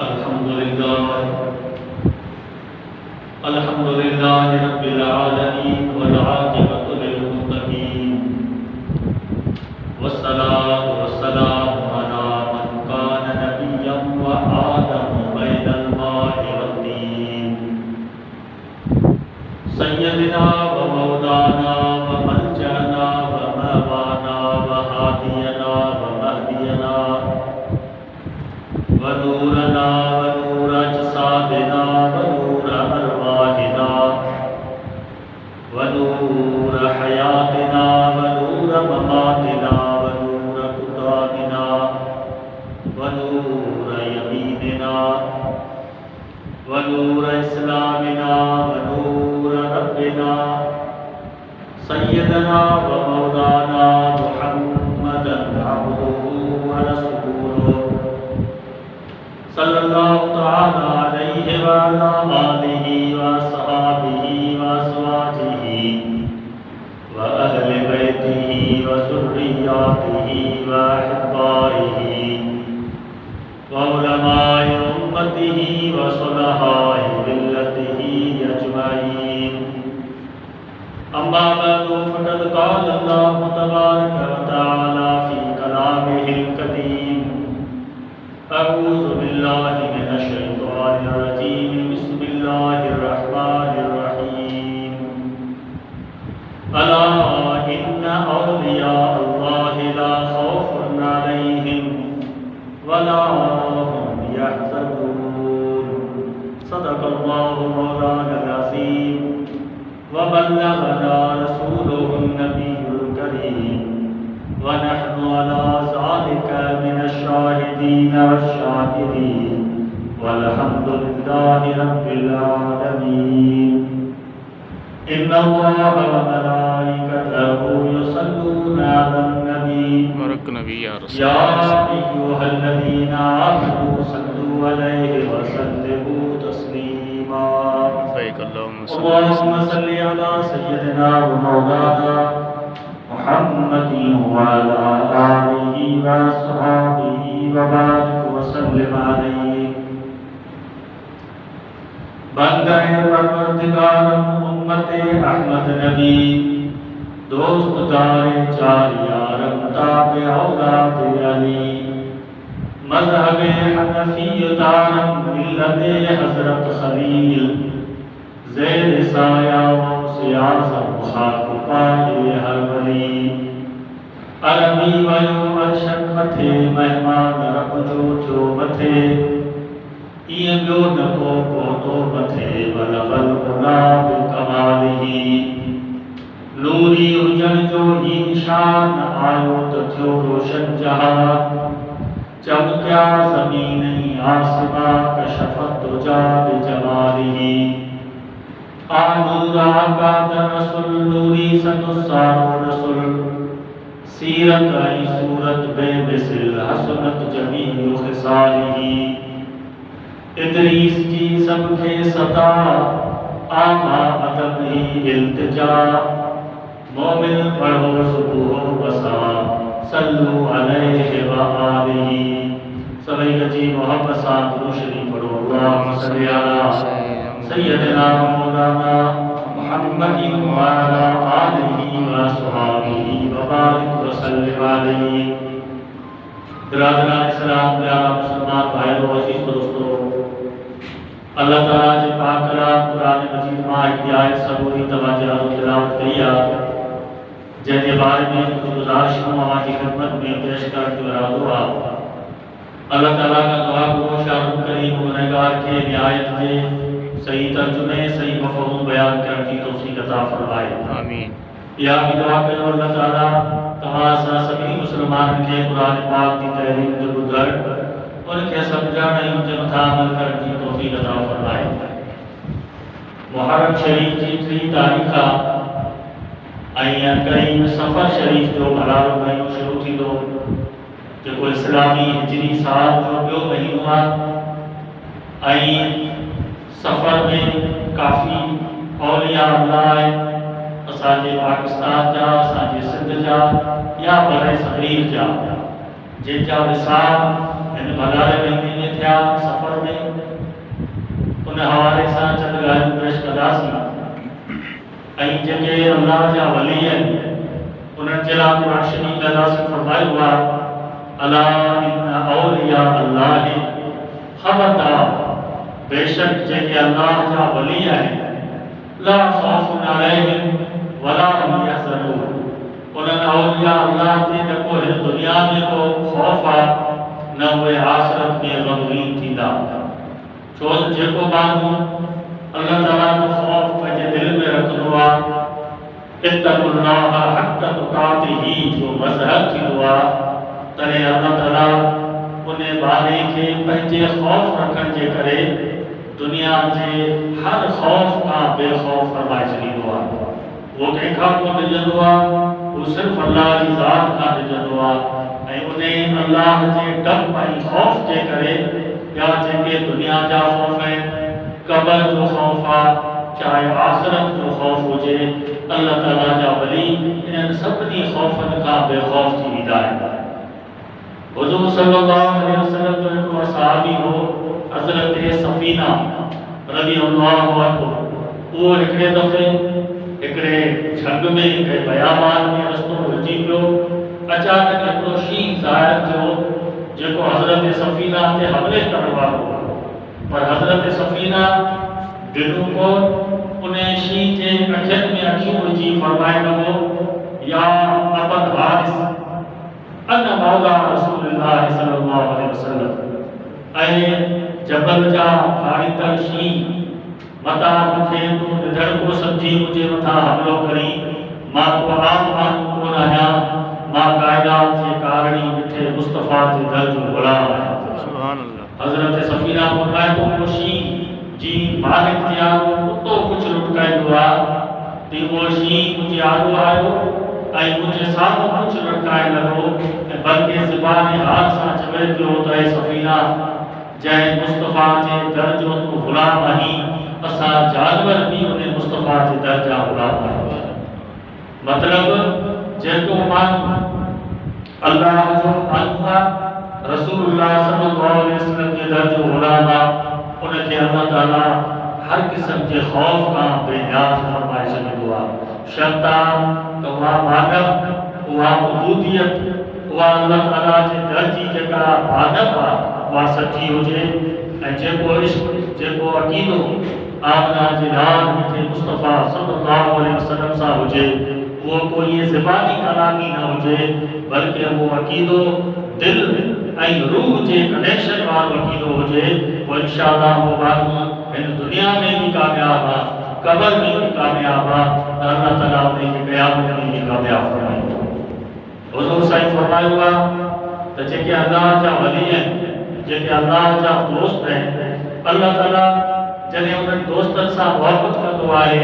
अल्हम्दुलिल्लाह रब्बिल आलमीन वल आक़िबतु लिल मुत्तक़ीन वस्सलातु वस्सलामु अला मन कान नबिय्यन व आदमु बैनल माइ वत्तीन सय्यदिना व मौलाना व मलजना व मवाना व हादियना व महदियना व नूरना व नूर अजसादिना व नूर अरवाहिना व नूर हयातिना व नूर ममातिना व नूर कुताबिना व नूर यमीनिना व नूर इस्लामिना व नूर रब्बिना सय्यदना व मौलाना मुहम्मदन अब्दुहु व रसूलुहु सल्लल्लाहु तआला अलैहि व अला आलिहि व सहाबिहि व अज़वाजिहि व अहले बैतिहि व ज़ुर्रिय्यतिहि व अहबाइहि व उलमाए उम्मतिहि व सुलहाए मिल्लतिहि अजमईन। अम्मा बअदु फ़क़द क़ाल अल्लाहु तबारक व तआला फ़ी कलामिहिल करीम अऊज़ु बिल्लाहि मिनश शैतानिर रजीम बिस्मिल्लाहिर रहमानिर रहीम अला इन्ना औलिया अल्लाहि ला खौफुन अलैहिम वला हुम यहज़नून। सदक़ल्लाहु मौलानाल अज़ीम व बल्लगना रसूलुहुन नबियुल करीम व नहनु अला ज़ालिका मिनश शाहिदीन वश्शाकिरीन वल्हम्दुलिल्लाहि रब्बिल आलमीन। इन्नल्लाहा व मलाइकतहु युसल्लूना अलन नबी या अय्युहल्लज़ीना आमनू सल्लू अलैहि व सल्लिमू तस्लीमा। अल्लाहुम्मा सल्लि अला सय्यिदिना व मौलाना मुहम्मदिन व अला आलिहि व अस्हाबिहि व बारिक व सल्लिम अलैहि। बंदे परवरदिगार उम्मते अहमद नबी दोस्तदारे चार यारम ताबे औलाद अली मज़हबे हनफियतारम मिल्लते हज़रत खलील ज़ेर साया से आज़म खाक पाए हर वली अरबी वयो अर्शद मथे मेहमान रब जो मथे इए ब्यो न को मथे बलगल गुलाब कमालिही नूरी हुजन जो ही निशान आयो तो थियो रोशन जहां चमक्या ज़मीन आसमां कशफ़त दुजा बिजमालिही आनूर आका रसूल नूरी सनुसारो रसूल सीरत आई सूरत बेमिसल हसनत जमीउ खिसालिही इदरीस जी सबके सदा आमा अदब ही इल्तिजा मोमिन पढ़ो सुबह बसा सल्लु अलैहि व आलिहि। सभी जी मोहब्बत साथ दुरूद पढ़ो अल्लाहुम्मा सल्लि अला सय्यदिना मौलाना मुहम्मदिन व अला आलिहि व अस्हाबिहि व बारिक व सल्लिम अलैहि। बिरादरान इस्लाम प्यारा मुसलमान भाइयों अजीज दोस्तों, अल्लाह ताला के पाक कलाम कुरान मजीद में एक आयत सबूरी तवज्जो और तिलावत किया जैसे बारे में कुछ गुजारिश हमारी खिदमत में पेश करते हुए दुआ अल्लाह ताला का दुआ को शारुख करीम गुनहगार के निहायत में सही तर्जुमे सही मफ़हूम बयान करने की तौफीक अता फरमाए आमीन। या भी दुआ करो अल्लाह ताला तमाम सभी मुसलमान के कुरान पाक की तहरीर के गुजर उनके समझाने उनके मुताबिक करने की तौफीक अता फरमाए। मुहर्रम शरीफ की 3 तारीख करीम सफ़र शरीफ जो हलाल महीनो शुरू थी दो जो इस्लामी हिजरी साल जो ॿियो महीनो आहे सफ़र में काफ़ी औलिया अल्लाह असांजे पाकिस्तान जा असांजे सिंध जा या बर सग़ीर जा जिनका विसाल इन भलारे महीने में थिया सफ़र में जेके अल्लाह जा वली आहिनि उन्हनि जे लाइ क़ुरान शरीफ़ अल्लाह से फरमायो आहे अला इन्ना औलिया अल्लाह खबरदार बेशक जेके अल्लाह जा वली आहिनि ला खौफुन अलैहिम वला हुम यहज़नून उन्हनि औलिया अल्लाह ते न को हिन दुनिया में को खौफ आहे न उहे आख़िरत में ग़मगीन थींदा। छो त जेको माण्हू अल्लाह ताला जो खौफ पंहिंजे दिलि में रखंदो आहे इत्तक़ुल्लाह हक़्क़ तुक़ातिही जो मज़हब थींदो आहे तॾहिं अल्लाह ताला उन बारे खे पंहिंजे खौफ रखण जे करे दुनिया जे हर खौफ खां बेखौफ फरमाए छॾींदो आहे। उहो कंहिंखां कोन ॾिजंदो आहे, उहो सिर्फ़ु अल्लाह जी ज़ात खां ॾिजंदो आहे ऐं उन अल्लाह जे डप ऐं खौफ जे करे या जेके दुनिया जा खौफ आहिनि क़बर जो खौफ आहे चाहे आख़िरत जो खौफ हुजे अल्लाह ताला जा वली इन्हनि सभिनी खौफनि खां बेखौफ थी वेंदा आहिनि। हुज़ूर सल्लल्लाहु अलैहि वसल्लम जो हिकिड़ो सहाबी हो हज़रत सफ़ीना रज़ियल्लाहु अन्हु। उहो हिकिड़े दफ़े हिकिड़े झंग में हिकिड़े बयाबान में रस्तो भुलिजी पियो। अचानक हिकिड़ो शींहुं ज़ाहिर थियो जेको हज़रत सफ़ीना ते हमले करण वारो हो, पर हज़रत सफ़ीना ॾिनो कोन। उन शींहुं जे अखियुनि में अखियूं विझी फरमाए लॻो या अबल हारिस अन मौला रसूलुल्लाह सल्लल्लाहु अलैहि वसल्लम ऐं जबल जा भाड़ींदड़ शींहुं मता मूंखे तूं निधड़को सम्झी मुंहिंजे मथां हमिलो करी मां को आम माण्हू कोन आहियां, मां काइनात जे कारणी मिठे मुस्तफ़ा जे दर जो ग़ुलाम आहियां। सुभान अल्लाह। हज़रत सफ़ीना फरमाए थो उहो शींहुं जी मालिक जे आॾो कुतो कुझु लुटकाईंदो आहे त उहो शींहुं मुंहिंजे आॾो आयो ऐं मुंहिंजे साम्हूं कुझु लुटकाए लॻो ऐं बल्कि ज़बान हाल सां चवे पियो त सफ़ीना जंहिं मुस्तफ़ा जे दर जो तूं ग़ुलाम आहीं असां जानवर भी उन मुस्तफ़ा जे दर जा ग़ुलाम आहियूं। मतिलबु जेको माण्हू अल्लाह जो माण्हू आहे रसूलुल्लाह सल्लल्लाहु अलैहि वसल्लम जे दर जो ग़ुलाम आहे उनखे अल्लाह ताला हर क़िस्म जे खौफ खां बेनियाज़ फरमाए छॾींदो आहे। शर्त आहे त उहा मानव उहा उबूदियत उहा अल्लाह ताला जे दर जी जेका मानव आहे उहा सची हुजे ऐं जेको इश्क जेको अक़ीदो आमना जे लाल मिठे मुस्तफ़ा सल्लल्लाहु अलैहि वसल्लम सां हुजे वो कोई ज़बानी कलामी न हुजे बल्कि वो अक़ीदो दिल ऐं रूह जे कनेक्शन वारो अक़ीदो हुजे वो इंशाअल्लाह वो माण्हू हिन दुनिया में भी कामयाब आहे क़बर में भी कामयाब आहे त अल्लाह ताला उनखे क़यामत में भी कामयाब फरमाईंदो। हुज़ूर साईं फरमायो आहे त जेके अल्लाह जा वली आहिनि जेके अल्लाह जा दोस्त आहिनि अल्लाह ताला जॾहिं उन्हनि दोस्तनि सां मोहबत कंदो आहे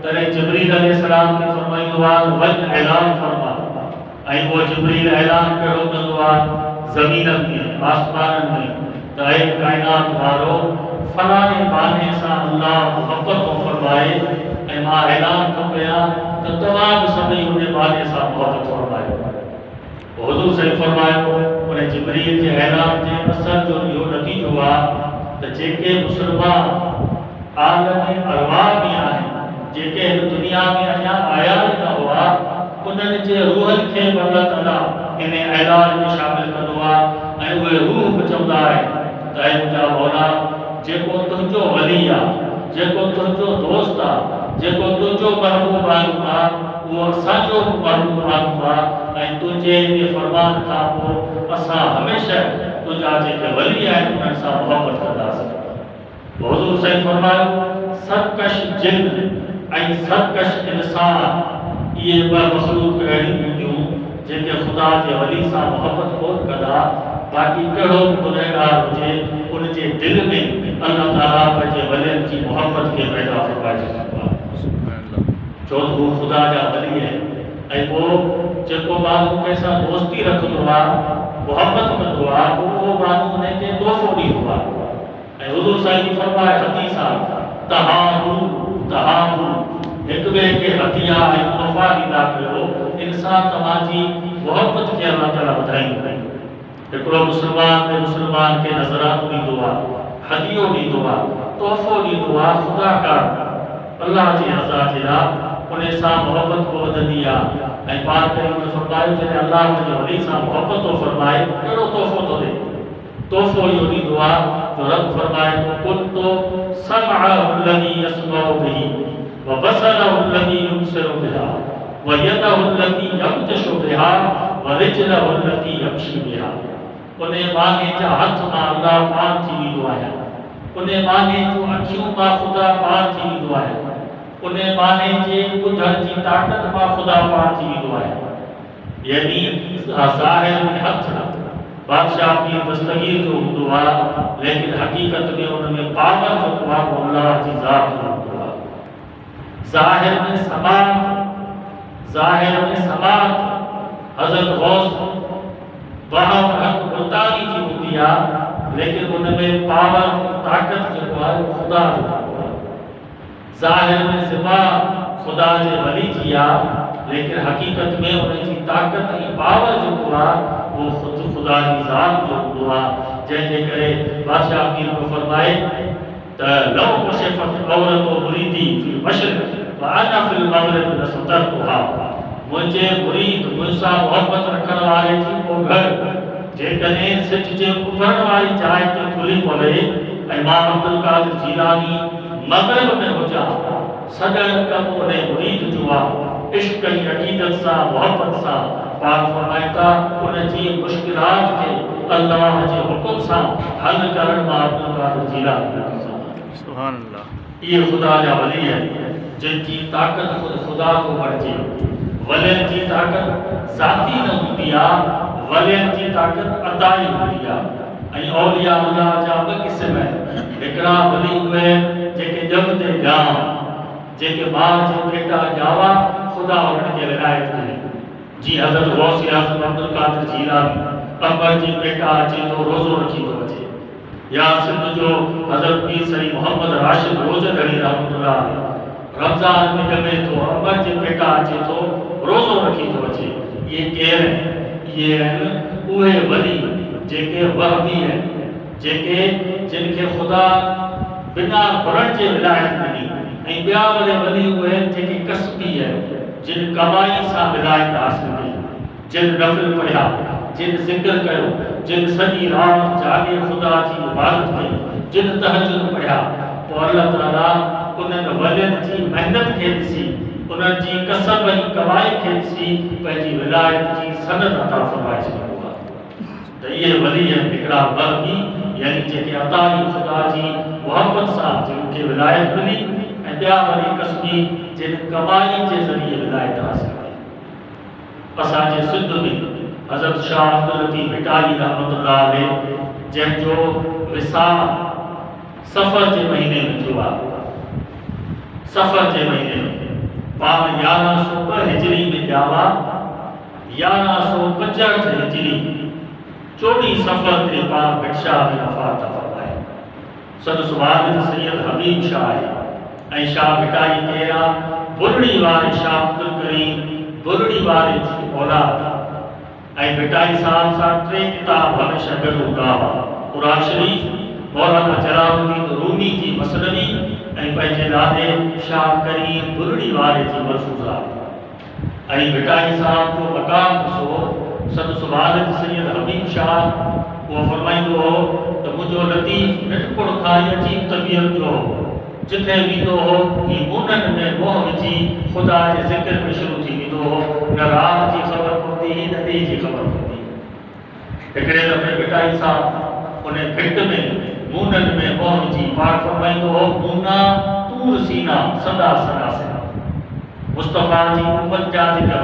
तॾहिं जिब्रील अलैहिस्सलाम खे फरमाईंदो आहे वञ ऐलान फरमा ऐं उहो जिब्रील ऐलान कहिड़ो कंदो आहे ज़मीननि में आसमाननि में त ऐं काइनात वारो फलाणे बाने सां अल्लाह मोहबत थो फरमाए ऐं मां ऐलान थो कयां त तव्हां बि सभई उन बाने सां मोहबत फरमायो। हुज़ूर साईं फरमायो उन जिब्रील जे ऐलान जे असर जो इहो नतीजो आहे त जेके मुसलमान आलम अरवाह में आहिनि जेके हिन दुनिया में अञा आया ई न हुआ उन्हनि जे रूहनि खे अल्लाह ताला इन ऐलान में शामिल कंदो आहे ऐं उहे रूह बि चवंदा आहिनि त ऐं मुंहिंजा मौला जेको तुंहिंजो वली आहे जेको तुंहिंजो दोस्त आहे जेको तुंहिंजो महबूब माण्हू आहे उहो असांजो बि महबूब माण्हू आहे ऐं तुंहिंजे इन फरमान खां पोइ असां हमेशह तुंहिंजा जेके वली आहिनि उन्हनि सां मोहबत कंदासीं। हुज़ूर साईं फरमायो सरकश जिन ऐं सरकश इंसान इहे ॿ मख़लूक अहिड़ियूं हूंदियूं जेके ख़ुदा जे वली सां मोहबत कोन कंदा बाक़ी कहिड़ो बि गुनहगार हुजे उन जे दिलि में अल्लाह ताला पंहिंजे वलियनि जी मोहबत खे पैदा फरमाए छॾींदो आहे छो त हू ख़ुदा जा वली आहिनि ऐं पोइ जेको माण्हू कंहिंसां दोस्ती रखंदो आहे मोहबत कंदो आहे उहो माण्हू उनखे तोहफ़ो ॾींदो आहे ऐं हुज़ूर साईं जी फरमाए हदीस आहे तहाबू हिक ॿिए खे हदिया ऐं तोहफ़ा ॾींदा कयो इंसान तव्हांजी मोहबत खे अल्लाह ताला वधाईंदो। हिकिड़ो मुस्लमान खे नज़रानो ॾींदो आहे हदियो ॾींदो आहे तोहफ़ो ॾींदो आहे ख़ुदा का अल्लाह जी रज़ा जे लाइ उन सां मोहब्बत को वधंदी आहे। ऐं पाक करीम ने फरमायो जॾहिं अल्लाह हुनजे वली सां मोहब्बत थो फरमाए कहिड़ो तोहफ़ो थो ॾे। तोहफ़ो इहो ॾींदो आहे जो रब फरमाए थो कुन्तु समअहु अल्लज़ी यसमअु बिही व बसरहु अल्लज़ी युबसिरु बिहा व यदहु अल्लती यब्तिशु बिहा व रिजलहु अल्लती यमशी बिहा। उन माने जा हथ मां अल्लाह पार थी वेंदो आहे। उन माने जूं अखियूं मां ख़ुदा पार थी वेंदो आहे। उन माने जे ॿुधण जी ताक़त मां ख़ुदा पार थी वेंदो आहे। यानी ज़ाहिर में हथ बादशाह की दस्तगीर जो हूंदो आहे, लेकिन हकीकत में उन में पावर जो आहे वो अल्लाह जी ज़ात जो हूंदो आहे। ज़ाहिर में समात हज़रत गौस हक मुल्तानी जी हूंदी आहे, लेकिन उन में पावर ताक़त जो आहे वो ख़ुदा जो हूंदो आहे। ज़ाहिर में सिवा ख़ुदा जे वली जी आहे, लेकिन हकीकत में उन जी ताक़त ऐं पावर जो आहे वो ख़ुदा जी ज़ात जो हूंदो आहे। जंहिंजे करे बादशाह पीर को फरमाए त लौ कुशिफत औरतो मुरीदी फिल मशरिक़ व अना फिल मग़रिब लसतरतुहा। मुंहिंजे मुरीद मुंहिंसां मोहब्बत रखण वारे जी ओघर जेकॾहिं सिज जे उभरण वारी जाइ ते खुली पवे ऐं मां अब्दुल कादिर जीलानी मग़रिब में हुजां, सॼण कमु उन मुरीद जो आहे। इश्क़ ऐं अक़ीदत सां मोहब्बत सां पाक फरमाए था उन जी मुश्किलात खे अल्लाह जे हुकुम सां हल करण मां अब्दुल कादिर जीलानी। सुभान अल्लाह। ये ख़ुदा जा वली आहिनि जिनकी ताक़त खुद ख़ुदा को बणिजे। वलियनि जी ताक़त ज़ाती न हूंदी आहे, वलियनि जी ताक़त अदाई हूंदी आहे। ऐं औलिया अल्लाह जा ॿ क़िस्म आहिनि। हिकिड़ा वली उहे जेके ॼमंदे ॼावा, जेके माउ जे पेटा ॼावा ख़ुदा उन्हनि खे विलायत ॾिनी। जीअं हज़रत गौस आज़म अब्दुल कादिर जीलानी अंबर जे पेटा अचे थो रोज़ो रखी थो अचे, या सिंध जो हज़रत पीर सई मोहम्मद राशिद रोज़दड़ी रहमतुल्लाह अलैह रमज़ान में ॼमे थो, अंबर जे पेटा अचे थो, रोज़ो रखी थो अचे। ये केर आहिनि? ये आहिनि उहे वली जेके वहबी आहिनि, जेके जिनखे ख़ुदा बिना घुरण जे विलायत ॾिनी। ऐं ॿिया वली उहे जेके कसबी आहिनि, जिन कमाई सां विलायत हासिल कई, जिन नफ़िल पढ़िया, जिन ज़िक्र कयो, जिन सॼी रात जागे ख़ुदा जी इबादत कई, जिन तहज्जुद पढ़िया। पोइ अल्लाह ताला उन्हनि वलियनि जी मेहनत खे ॾिसी, उन्हनि जी कसब ऐं कमाई खे ॾिसी पंहिंजी विलायत जी सनद अता फरमाए छॾींदो आहे। त इहे वली आहिनि हिकिड़ा वहबी, यानी जेके अताई ख़ुदा जी मोहब्बत सां जिनखे विलायत मिली, ऐं ॿिया वरी कसबी जिन कमाई जे ज़रिए विलायत हासिल कई। असांजे सिंध में हज़रत शाह अब्दुल लतीफ़ भिटाई रहमतुल्लाह अलैह जंहिंजो विसाल सफ़र जे महीने में थियो आहे। सफ़र जे महीने में पाण 1102 हिजरी में ॼावा, 1165 हिजरी 24 सफ़र ते पाण भिक्षा में वफ़ात फरमाए। संदसि वालिद सैयद हबीब शाह आहे ऐं शाह भिटाई तेरा बुलड़ी वारे शाह अब्दुल करीम बुलड़ी वारे जी औलाद। ऐं भिटाई साहब सां 3 किताब हमेशह गॾु हूंदा हुआ, क़ुरान शरीफ़, मौलाना जलालुद्दीन रूमी जी मसनवी ऐं पंहिंजे नाले शाह करीम बुलड़ी वारे जी मलफूज़ा। ऐं भिटाई साहब जो मकाम ॾिसो, संदसि वालिद सैयद हबीब शाह उहो फरमाईंदो हो त मुंहिंजो लतीफ़ नंढपुण खां ई अजीब तबियत जो हो। जिथे वेंदो हो ही मुननि में मोह विझी ख़ुदा जे ज़िक्र में शुरू थी वेंदो हो। न रात जी ख़बर पवंदी हुई, न ॾींहं जी ख़बर पवंदी। हिकिड़े दफ़े भिटाई साहब उन भिट में मुननि में मोह विझी पाण फरमाईंदो हो, मुना तूर सीना सदा सदा से मुस्तफ़ा जी उम्मत जा जेका